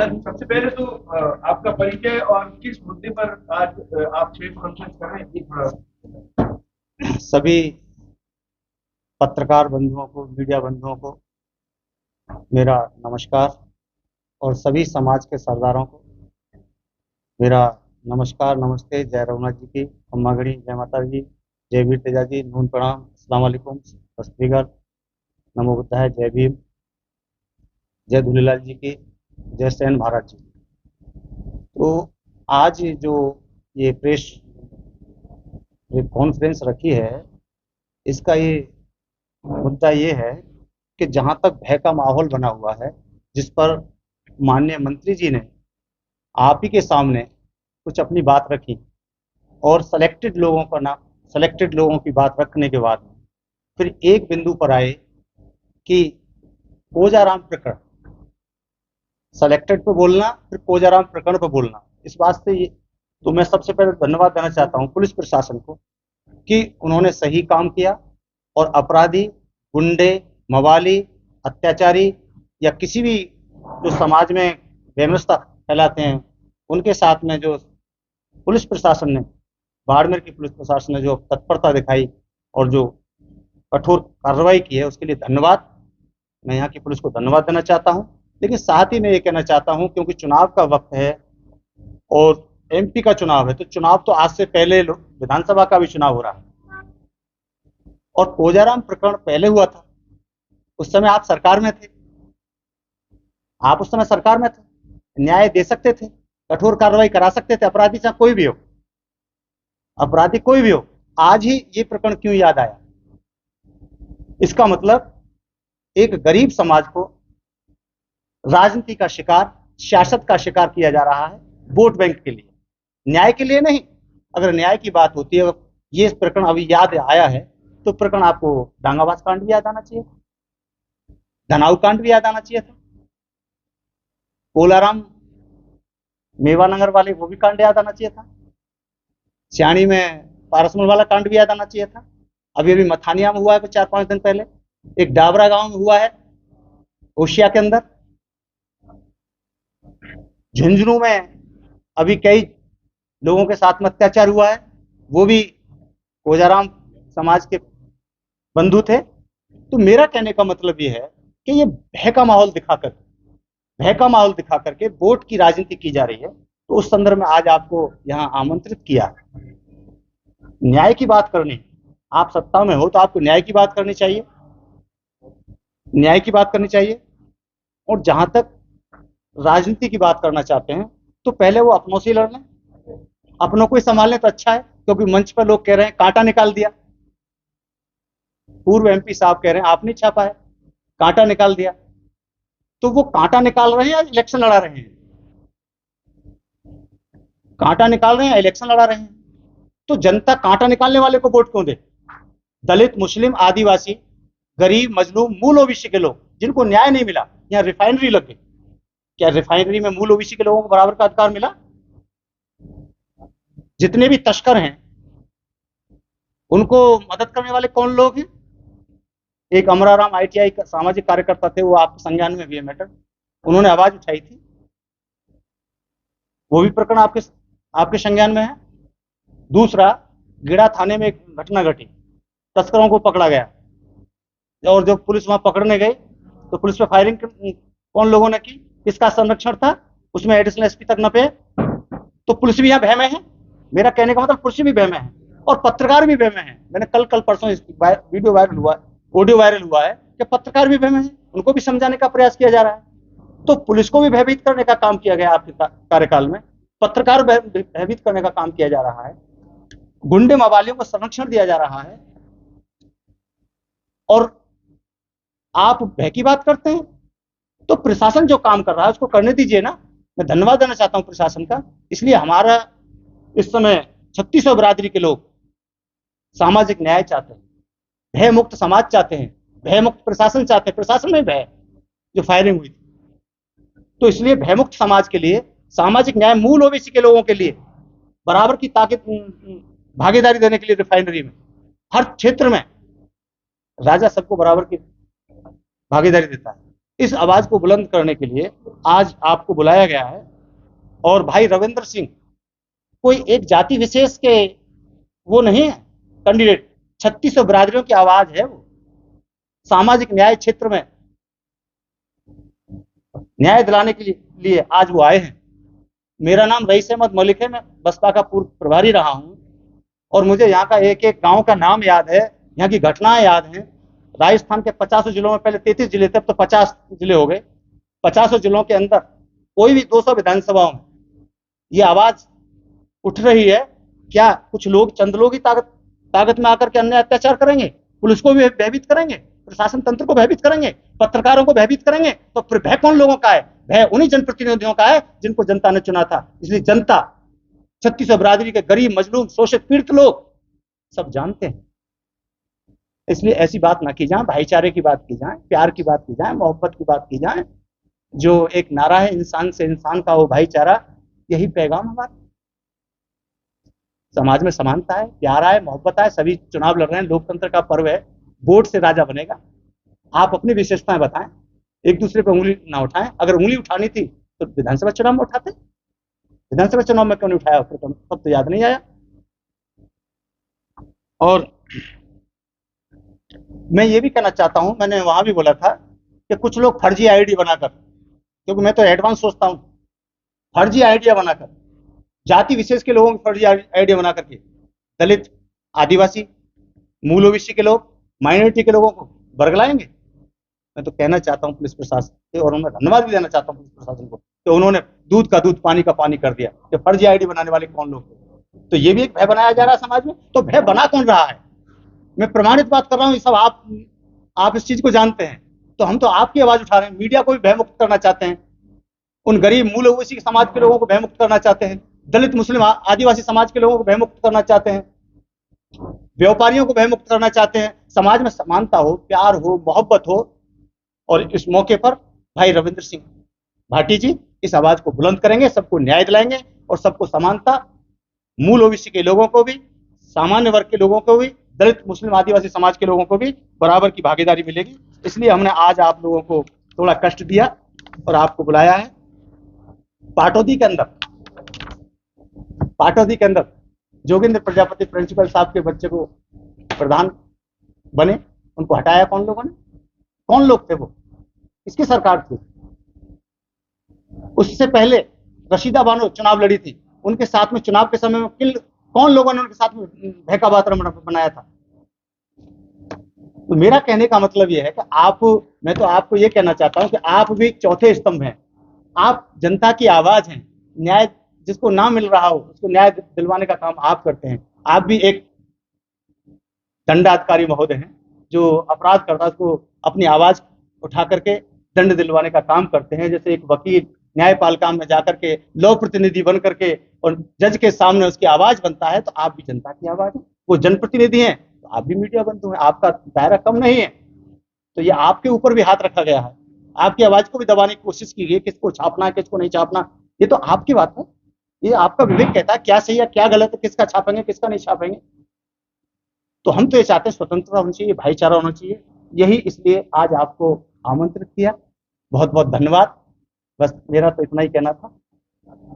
Sir, सबसे पहले तो आपका परिचय और किस मुद्दे पर आज आप प्रेस कॉन्फ्रेंस कर रहे हैं, ये थोड़ा। सभी पत्रकार बंधुओं को, मीडिया बंधुओं को मेरा नमस्कार और सभी समाज के सरदारों को मेरा नमस्कार, नमस्ते। जय रघुनाथ जी की, अम्मा गढ़ी, जय माता जी, जय वीर तेजा जी, नून प्रणाम, अस्सलाम वालेकुम, सत श्री अकाल, नमो बुद्धाय, जय भीम, जय धूलेलाल जी की, जय सेन भारत जी। तो आज जो ये प्रेस कॉन्फ्रेंस रखी है, इसका ये मुद्दा ये है कि जहां तक भय का माहौल बना हुआ है, जिस पर माननीय मंत्री जी ने आप ही के सामने कुछ अपनी बात रखी और सेलेक्टेड लोगों की बात रखने के बाद फिर एक बिंदु पर आए कि कोजाराम प्रकरण, सेलेक्टेड पे बोलना, फिर कोजाराम प्रकरण पे बोलना। इस बात से तो मैं सबसे पहले धन्यवाद देना चाहता हूं पुलिस प्रशासन को कि उन्होंने सही काम किया और अपराधी, गुंडे, मवाली, अत्याचारी या किसी भी जो समाज में बेमिस्ता फैलाते हैं, उनके साथ में जो पुलिस प्रशासन ने, बाड़मेर की पुलिस प्रशासन ने जो तत्परता दिखाई और जो कठोर कार्रवाई की है, उसके लिए धन्यवाद। मैं यहाँ की पुलिस को धन्यवाद देना चाहता हूँ। लेकिन साथ ही मैं ये कहना चाहता हूँ, क्योंकि चुनाव का वक्त है और एमपी का चुनाव है, तो चुनाव तो आज से पहले विधानसभा का भी चुनाव हो रहा है और कोजाराम प्रकरण पहले हुआ था। उस समय आप सरकार में थे, आप उस समय सरकार में थे, न्याय दे सकते थे, कठोर कार्रवाई करा सकते थे। अपराधी चाहे कोई भी हो, अपराधी कोई भी हो, आज ही ये प्रकरण क्यों याद आया? इसका मतलब एक गरीब समाज को राजनीति का शिकार, सियासत का शिकार किया जा रहा है, वोट बैंक के लिए, न्याय के लिए नहीं। अगर न्याय की बात होती है, ये प्रकरण अभी याद आया है, तो प्रकरण आपको डांगाबाज कांड भी याद आना चाहिए था, धनाऊ कांड भी याद आना चाहिए था, कोलाराम मेवानगर वाले वो भी कांड याद आना चाहिए था, सियाणी में पारसमल वाला कांड भी याद आना चाहिए था। अभी अभी मथानिया में हुआ है 4-5 दिन पहले, एक डाबरा गांव में हुआ है ओशिया के अंदर, झुंझुनू में अभी कई लोगों के साथ में अत्याचार हुआ है, वो भी कोजाराम समाज के बंधु थे। तो मेरा कहने का मतलब ये है कि ये भय का माहौल दिखा करके वोट की राजनीति की जा रही है। तो उस संदर्भ में आज आपको यहां आमंत्रित किया। न्याय की बात करनी, आप सत्ता में हो तो आपको न्याय की बात करनी चाहिए, न्याय की बात करनी चाहिए। और जहां तक राजनीति की बात करना चाहते हैं, तो पहले वो अपनों से लड़ लें, अपनों को ही संभालने तो अच्छा है। क्योंकि मंच पर लोग कह रहे हैं कांटा निकाल दिया, पूर्व एमपी साहब कह रहे हैं आपने छापा है, कांटा निकाल दिया। तो वो कांटा निकाल रहे हैं या इलेक्शन लड़ा रहे हैं? कांटा निकाल रहे हैं या इलेक्शन लड़ा रहे हैं? तो जनता कांटा निकालने वाले को वोट क्यों दे? दलित, मुस्लिम, आदिवासी, गरीब, मजलूम, मूल ओबीसी के लोग जिनको न्याय नहीं मिला, यहाँ रिफाइनरी लग गई, क्या रिफाइनरी में मूल ओबीसी के लोगों को बराबर का अधिकार मिला? जितने भी तस्कर हैं, उनको मदद करने वाले कौन लोग हैं? एक अमराराम आईटीआई का सामाजिक कार्यकर्ता थे, वो आपके संज्ञान में भी है मैटर, उन्होंने आवाज उठाई थी, वो भी प्रकरण आपके आपके संज्ञान में है। दूसरा, गिड़ा थाने में एक घटना घटी, तस्करों को पकड़ा गया और जब पुलिस वहां पकड़ने गई तो पुलिस पे फायरिंग कौन लोगों ने की? किसका संरक्षण था उसमें? एडिशनल एसपी तक नपे। तो पुलिस भी यहाँ भय में है। मेरा कहने का मतलब पुलिस भी भय में है और पत्रकार भी भय में है। मैंने कल परसों वीडियो वायरल हुआ, ऑडियो वायरल हुआ है कि पत्रकार भी भय में है, उनको भी समझाने का प्रयास किया जा रहा है। तो पुलिस को भी भयभीत करने का काम किया गया आपके कार्यकाल में, पत्रकार भयभीत करने का काम किया जा रहा है, गुंडे मवालियों को संरक्षण दिया जा रहा है, और आप भय की बात करते हैं। तो प्रशासन जो काम कर रहा है उसको करने दीजिए ना। मैं धन्यवाद देना चाहता हूं प्रशासन का। इसलिए हमारा इस समय 3600 बिरादरी के लोग सामाजिक न्याय चाहते हैं, भय मुक्त समाज चाहते हैं, भय मुक्त प्रशासन चाहते हैं। प्रशासन में भय जो फायरिंग हुई थी, तो इसलिए भय मुक्त समाज के लिए, सामाजिक न्याय, मूल ओबीसी के लोगों के लिए बराबर की ताकत, भागीदारी देने के लिए रिफाइनरी में हर क्षेत्र में राजा सबको बराबर की भागीदारी देता है। इस आवाज को बुलंद करने के लिए आज आपको बुलाया गया है। और भाई रविंद्र सिंह कोई एक जाति विशेष के वो नहीं है कैंडिडेट, 3600 बिरादरियों की आवाज है वो। सामाजिक न्याय क्षेत्र में न्याय दिलाने के लिए आज वो आए हैं। मेरा नाम रईस अहमद मलिक है, मैं बसपा का पूर्व प्रभारी रहा हूं और मुझे यहाँ का एक एक गांव का नाम याद है, यहाँ की घटनाएं याद हैं। राजस्थान के 50 जिलों में, पहले 33 जिले थे, अब तो 50 जिले हो गए। 50 जिलों के अंदर कोई भी 200 विधानसभाओं में ये आवाज उठ रही है। क्या कुछ लोग, चंद लोग ही ताकत में आकर के अन्य अत्याचार करेंगे? पुलिस को भी भयभीत करेंगे, प्रशासन तंत्र को भयभीत करेंगे, पत्रकारों को भयभीत करेंगे, तो फिर भय कौन लोगों का है? भय उन्हीं जनप्रतिनिधियों का है जिनको जनता ने चुना था। इसलिए जनता, 3600 बिरादरी के गरीब, मजलूम, शोषित, पीड़ित लोग सब जानते हैं। इसलिए ऐसी बात ना की जाए, भाईचारे की बात की जाए, प्यार की बात की जाए, मोहब्बत की बात की जाए। जो एक नारा है इंसान से इंसान का वो भाईचारा, यही पैगाम हमारा। समाज में समानता है, प्यार है, मोहब्बत है, सभी चुनाव लड़ रहे हैं, लोकतंत्र का पर्व है, वोट से राजा बनेगा। आप अपनी विशेषताएं बताएं, एक दूसरे पर उंगली ना उठाएं। अगर उंगली उठानी थी तो विधानसभा चुनाव में उठाते, विधानसभा चुनाव में क्यों नहीं उठाया? फिर तब तो याद नहीं आया। और मैं ये भी कहना चाहता हूं, मैंने वहां भी बोला था कि कुछ लोग फर्जी आईडी बनाकर, क्योंकि मैं तो एडवांस सोचता हूं, फर्जी आइडिया बनाकर, जाति विशेष के लोगों की फर्जी आइडिया बना करके दलित, आदिवासी, मूल ओबीसी के लोग, माइनॉरिटी के लोगों को बरगलाएंगे। मैं तो कहना चाहता हूं पुलिस प्रशासन से, और मैं धन्यवाद भी देना चाहता हूं पुलिस प्रशासन को कि उन्होंने दूध का दूध, पानी का पानी कर दिया। कि फर्जी आईडी बनाने वाले कौन लोग थे? तो ये भी एक भय बनाया जा रहा है समाज में। तो भय बना कौन रहा है? मैं प्रमाणित बात कर रहा हूं, ये सब आप इस चीज को जानते हैं। तो हम तो आपकी आवाज उठा रहे हैं, मीडिया को भी भयमुक्त करना चाहते हैं, उन गरीब मूल ओबीसी के समाज के लोगों को भयमुक्त करना चाहते हैं, दलित, मुस्लिम, आदिवासी समाज के लोगों को भयमुक्त करना चाहते हैं, व्यापारियों को भयमुक्त करना चाहते हैं। समाज में समानता हो, प्यार हो, मोहब्बत हो। और इस मौके पर भाई रविंद्र सिंह भाटी जी इस आवाज को बुलंद करेंगे, सबको न्याय दिलाएंगे और सबको समानता, मूल ओबीसी के लोगों को भी, सामान्य वर्ग के लोगों को भी, दलित, मुस्लिम, आदिवासी समाज के लोगों को भी बराबर की भागीदारी मिलेगी। इसलिए हमने आज आप लोगों को थोड़ा कष्ट दिया और आपको बुलाया है। पाटौदी के अंदर जोगिंद्र प्रजापति प्रिंसिपल साहब के बच्चे को प्रधान बने, उनको हटाया कौन लोगों ने? कौन लोग थे वो? किसकी सरकार थी? उससे पहले रशीदा बानो चुनाव लड़ी थी, उनके साथ में चुनाव के समय में कौन लोगों ने उनके साथ में भय का वातावरण बनाया था? तो मेरा कहने का मतलब यह है कि मैं तो आपको यह कहना चाहता हूं कि आप भी चौथे स्तंभ हैं। आप जनता की आवाज हैं। न्याय जिसको ना मिल रहा हो उसको न्याय दिलवाने का काम आप करते हैं। आप भी एक दंडाधिकारी महोदय हैं जो अपराध करता है उसको अपनी आवाज उठा करके दंड दिलवाने का काम करते हैं। जैसे एक वकील न्यायपालिका में जाकर के लॉ प्रतिनिधि बन करके और जज के सामने उसकी आवाज बनता है, तो आप भी जनता की आवाज है। वो जनप्रतिनिधि हैं तो आप भी मीडिया बंधु हैं, आपका दायरा कम नहीं है। तो ये आपके ऊपर भी हाथ रखा गया है, आपकी आवाज को भी दबाने की कोशिश की गई, किसको छापना है किसको नहीं छापना, ये तो आपकी बात है। ये आपका विवेक कहता है क्या सही है क्या गलत है, किसका छापेंगे किसका नहीं छापेंगे। तो हम तो ये चाहते हैं स्वतंत्रता होनी चाहिए, भाईचारा होना चाहिए। यही इसलिए आज आपको आमंत्रित किया। बहुत बहुत धन्यवाद। बस मेरा तो इतना ही कहना था।